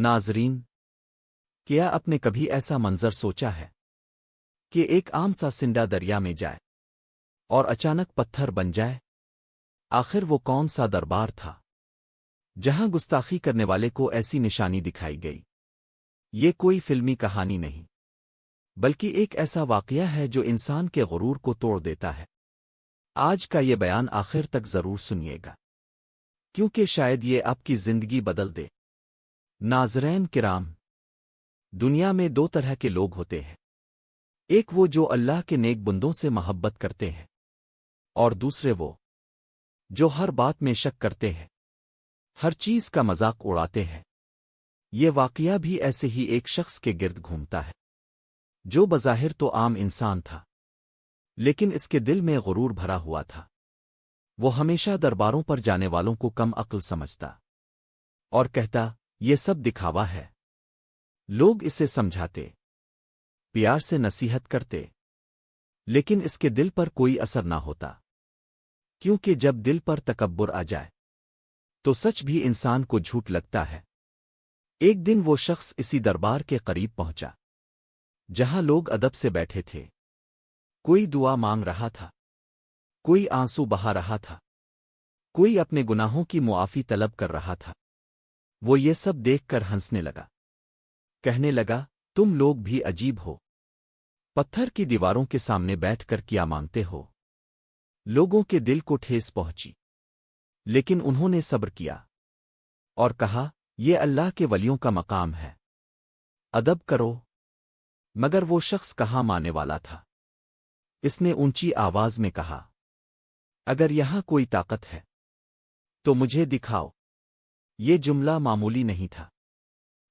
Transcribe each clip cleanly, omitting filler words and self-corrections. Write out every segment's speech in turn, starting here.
ناظرین، کیا آپ نے کبھی ایسا منظر سوچا ہے کہ ایک عام سا سنڈا دریا میں جائے اور اچانک پتھر بن جائے؟ آخر وہ کون سا دربار تھا جہاں گستاخی کرنے والے کو ایسی نشانی دکھائی گئی؟ یہ کوئی فلمی کہانی نہیں، بلکہ ایک ایسا واقعہ ہے جو انسان کے غرور کو توڑ دیتا ہے۔ آج کا یہ بیان آخر تک ضرور سنیے گا، کیونکہ شاید یہ آپ کی زندگی بدل دے۔ ناظرین کرام، دنیا میں دو طرح کے لوگ ہوتے ہیں، ایک وہ جو اللہ کے نیک بندوں سے محبت کرتے ہیں، اور دوسرے وہ جو ہر بات میں شک کرتے ہیں، ہر چیز کا مذاق اڑاتے ہیں۔ یہ واقعہ بھی ایسے ہی ایک شخص کے گرد گھومتا ہے جو بظاہر تو عام انسان تھا، لیکن اس کے دل میں غرور بھرا ہوا تھا۔ وہ ہمیشہ درباروں پر جانے والوں کو کم عقل سمجھتا اور کہتا، یہ سب دکھاوا ہے۔ لوگ اسے سمجھاتے، پیار سے نصیحت کرتے، لیکن اس کے دل پر کوئی اثر نہ ہوتا، کیونکہ جب دل پر تکبر آ جائے تو سچ بھی انسان کو جھوٹ لگتا ہے۔ ایک دن وہ شخص اسی دربار کے قریب پہنچا جہاں لوگ ادب سے بیٹھے تھے۔ کوئی دعا مانگ رہا تھا، کوئی آنسو بہا رہا تھا، کوئی اپنے گناہوں کی معافی طلب کر رہا تھا۔ وہ یہ سب دیکھ کر ہنسنے لگا، کہنے لگا، تم لوگ بھی عجیب ہو، پتھر کی دیواروں کے سامنے بیٹھ کر کیا مانگتے ہو؟ لوگوں کے دل کو ٹھیس پہنچی، لیکن انہوں نے صبر کیا اور کہا، یہ اللہ کے ولیوں کا مقام ہے، ادب کرو۔ مگر وہ شخص کہاں ماننے والا تھا۔ اس نے اونچی آواز میں کہا، اگر یہاں کوئی طاقت ہے تو مجھے دکھاؤ۔ یہ جملہ معمولی نہیں تھا،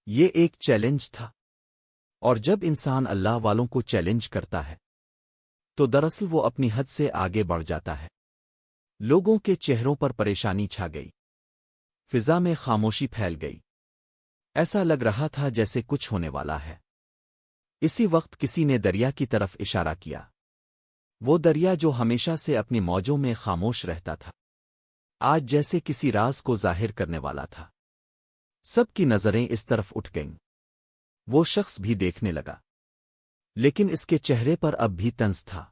یہ ایک چیلنج تھا، اور جب انسان اللہ والوں کو چیلنج کرتا ہے تو دراصل وہ اپنی حد سے آگے بڑھ جاتا ہے۔ لوگوں کے چہروں پر پریشانی چھا گئی، فضا میں خاموشی پھیل گئی، ایسا لگ رہا تھا جیسے کچھ ہونے والا ہے۔ اسی وقت کسی نے دریا کی طرف اشارہ کیا، وہ دریا جو ہمیشہ سے اپنی موجوں میں خاموش رہتا تھا، آج جیسے کسی راز کو ظاہر کرنے والا تھا۔ سب کی نظریں اس طرف اٹھ گئیں۔ وہ شخص بھی دیکھنے لگا، لیکن اس کے چہرے پر اب بھی طنز تھا۔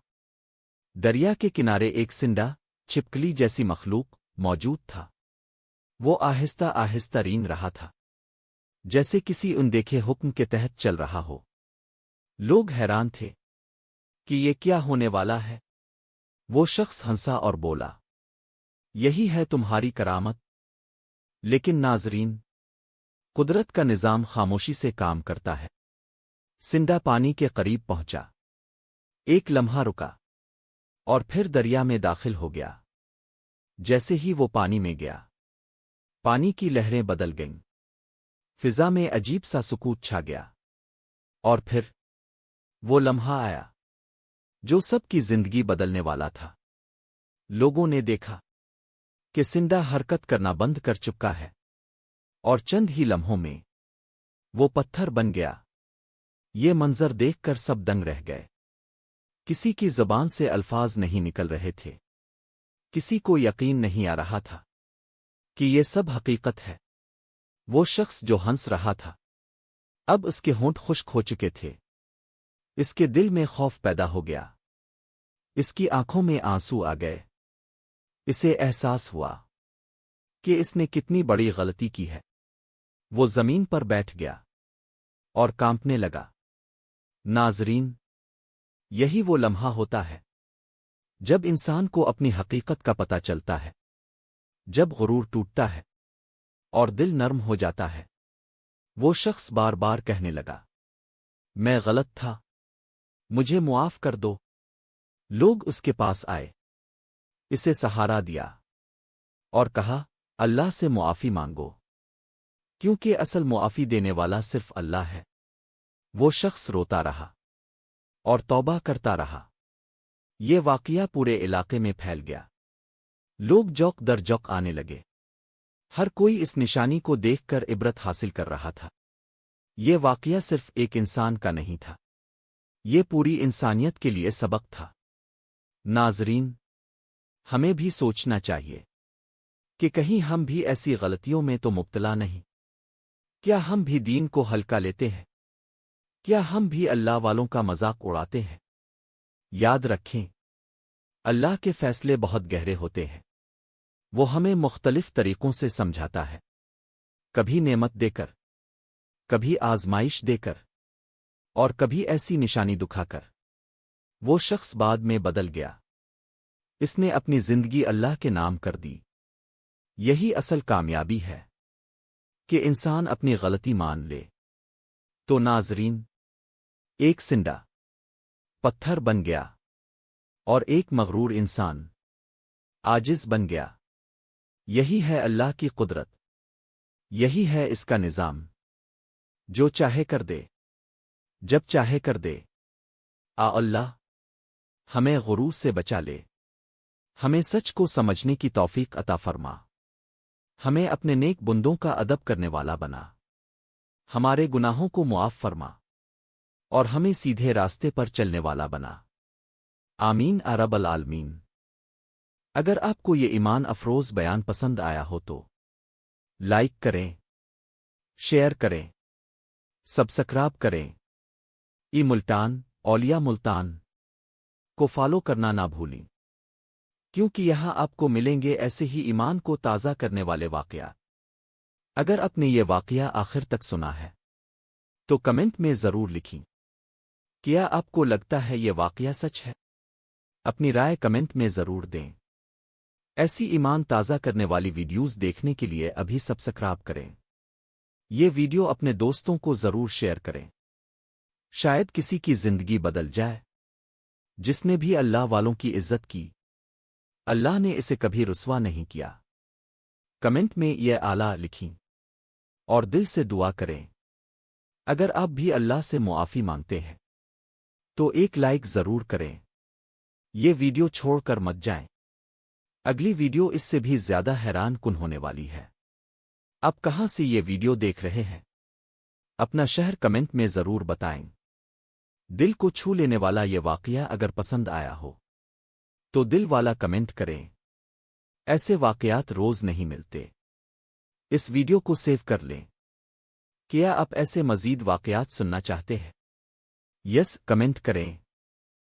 دریا کے کنارے ایک سنڈا، چھپکلی جیسی مخلوق موجود تھا۔ وہ آہستہ آہستہ رین رہا تھا، جیسے کسی اندیکھے حکم کے تحت چل رہا ہو۔ لوگ حیران تھے کہ یہ کیا ہونے والا ہے۔ وہ شخص ہنسا اور بولا، یہی ہے تمہاری کرامت۔ لیکن ناظرین، قدرت کا نظام خاموشی سے کام کرتا ہے۔ سنڈا پانی کے قریب پہنچا، ایک لمحہ رکا، اور پھر دریا میں داخل ہو گیا۔ جیسے ہی وہ پانی میں گیا، پانی کی لہریں بدل گئیں، فضا میں عجیب سا سکوت چھا گیا۔ اور پھر وہ لمحہ آیا جو سب کی زندگی بدلنے والا تھا۔ لوگوں نے دیکھا کہ سنڈا حرکت کرنا بند کر چکا ہے، اور چند ہی لمحوں میں وہ پتھر بن گیا۔ یہ منظر دیکھ کر سب دنگ رہ گئے۔ کسی کی زبان سے الفاظ نہیں نکل رہے تھے، کسی کو یقین نہیں آ رہا تھا کہ یہ سب حقیقت ہے۔ وہ شخص جو ہنس رہا تھا، اب اس کے ہونٹ خشک ہو چکے تھے۔ اس کے دل میں خوف پیدا ہو گیا، اس کی آنکھوں میں آنسو آ گئے۔ اسے احساس ہوا کہ اس نے کتنی بڑی غلطی کی ہے۔ وہ زمین پر بیٹھ گیا اور کانپنے لگا۔ ناظرین، یہی وہ لمحہ ہوتا ہے جب انسان کو اپنی حقیقت کا پتہ چلتا ہے، جب غرور ٹوٹتا ہے اور دل نرم ہو جاتا ہے۔ وہ شخص بار بار کہنے لگا، میں غلط تھا، مجھے معاف کر دو۔ لوگ اس کے پاس آئے، اسے سہارا دیا اور کہا، اللہ سے معافی مانگو، کیونکہ اصل معافی دینے والا صرف اللہ ہے۔ وہ شخص روتا رہا اور توبہ کرتا رہا۔ یہ واقعہ پورے علاقے میں پھیل گیا۔ لوگ جوق در جوق آنے لگے، ہر کوئی اس نشانی کو دیکھ کر عبرت حاصل کر رہا تھا۔ یہ واقعہ صرف ایک انسان کا نہیں تھا، یہ پوری انسانیت کے لیے سبق تھا۔ ناظرین، ہمیں بھی سوچنا چاہیے کہ کہیں ہم بھی ایسی غلطیوں میں تو مبتلا نہیں کیا ہم بھی دین کو ہلکا لیتے ہیں؟ کیا ہم بھی اللہ والوں کا مذاق اڑاتے ہیں؟ یاد رکھیں، اللہ کے فیصلے بہت گہرے ہوتے ہیں۔ وہ ہمیں مختلف طریقوں سے سمجھاتا ہے، کبھی نعمت دے کر، کبھی آزمائش دے کر، اور کبھی ایسی نشانی دکھا کر۔ وہ شخص بعد میں بدل گیا، اس نے اپنی زندگی اللہ کے نام کر دی۔ یہی اصل کامیابی ہے کہ انسان اپنی غلطی مان لے۔ تو ناظرین، ایک سنڈا پتھر بن گیا اور ایک مغرور انسان عاجز بن گیا۔ یہی ہے اللہ کی قدرت، یہی ہے اس کا نظام۔ جو چاہے کر دے، جب چاہے کر دے۔ اللہ ہمیں غرور سے بچا لے، ہمیں سچ کو سمجھنے کی توفیق عطا فرما، ہمیں اپنے نیک بندوں کا ادب کرنے والا بنا، ہمارے گناہوں کو معاف فرما، اور ہمیں سیدھے راستے پر چلنے والا بنا۔ آمین رب العالمین۔ اگر آپ کو یہ ایمان افروز بیان پسند آیا ہو تو لائک کریں، شیئر کریں، سبسکرائب کریں۔ ملتان اولیاء ملتان کو فالو کرنا نہ بھولیں، کیونکہ یہاں آپ کو ملیں گے ایسے ہی ایمان کو تازہ کرنے والے واقعات۔ اگر آپ نے یہ واقعہ آخر تک سنا ہے تو کمنٹ میں ضرور لکھیں۔ کیا آپ کو لگتا ہے یہ واقعہ سچ ہے؟ اپنی رائے کمنٹ میں ضرور دیں۔ ایسی ایمان تازہ کرنے والی ویڈیوز دیکھنے کے لیے ابھی سبسکرائب کریں۔ یہ ویڈیو اپنے دوستوں کو ضرور شیئر کریں، شاید کسی کی زندگی بدل جائے۔ جس نے بھی اللہ والوں کی عزت کی، اللہ نے اسے کبھی رسوا نہیں کیا۔ کمنٹ میں یہ اعلیٰ لکھیں اور دل سے دعا کریں۔ اگر آپ بھی اللہ سے معافی مانگتے ہیں تو ایک لائک ضرور کریں۔ یہ ویڈیو چھوڑ کر مت جائیں، اگلی ویڈیو اس سے بھی زیادہ حیران کن ہونے والی ہے۔ آپ کہاں سے یہ ویڈیو دیکھ رہے ہیں؟ اپنا شہر کمنٹ میں ضرور بتائیں۔ دل کو چھو لینے والا یہ واقعہ اگر پسند آیا ہو تو دل والا کمنٹ کریں۔ ایسے واقعات روز نہیں ملتے۔ اس ویڈیو کو سیو کر لیں۔ کیا آپ ایسے مزید واقعات سننا چاہتے ہیں؟ یس کمنٹ کریں۔